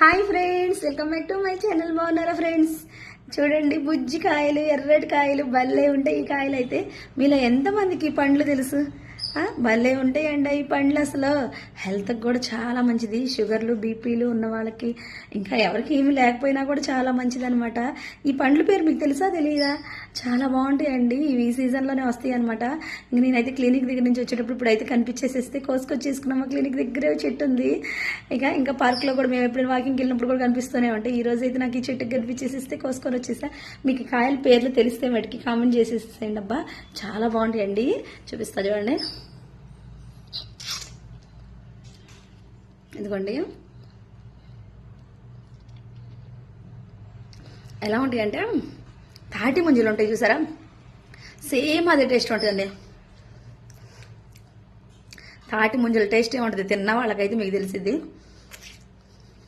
Hi friends, welcome back to my channel. బాగున్నారా friends? చూడండి, బుజ్జి కాయలు, ఎర్రటి కాయలు భలే ఉంటాయి. ఈ కాయలు అయితే మీలో ఎంతమందికి పండ్లు తెలుసు? భలే ఉంటాయండి ఈ పండ్లు. అసలు హెల్త్కి కూడా చాలా మంచిది. షుగర్లు, బీపీలు ఉన్న వాళ్ళకి, ఇంకా ఎవరికి ఏమీ లేకపోయినా కూడా చాలా మంచిది అనమాట. ఈ పండ్ల పేరు మీకు తెలుసా తెలియదా? చాలా బాగుంటాయండి. ఇవి ఈ సీజన్లోనే వస్తాయి అనమాట. ఇంక నేనైతే క్లినిక్ దగ్గర నుంచి వచ్చేటప్పుడు ఇప్పుడైతే కనిపించేసేస్తే కోసుకొచ్చేసుకున్నాము. క్లినిక్ దగ్గరే చెట్టు ఉంది. ఇంకా పార్క్లో కూడా మేము ఎప్పుడైనా వాకింగ్కి వెళ్ళినప్పుడు కూడా కనిపిస్తూనే ఉంటాయి. ఈ రోజు అయితే నాకు ఈ చెట్టుకి కనిపించేసేస్తే కోసుకొని వచ్చేసా. మీకు కాయల పేర్లు తెలిస్తే వాటికి కామెంట్ చేసేసేయండి. అబ్బా చాలా బాగుంటాయండి. చూపిస్తా చూడండి. ఎందుకండి ఎలా ఉంటాయి అంటే తాటి ముంజలు ఉంటాయి చూసారా, సేమ్ అదే టేస్ట్ ఉంటుందండి. తాటి ముంజల టేస్ట్ ఏముంటుంది తిన్న వాళ్ళకైతే మీకు తెలిసిద్ది.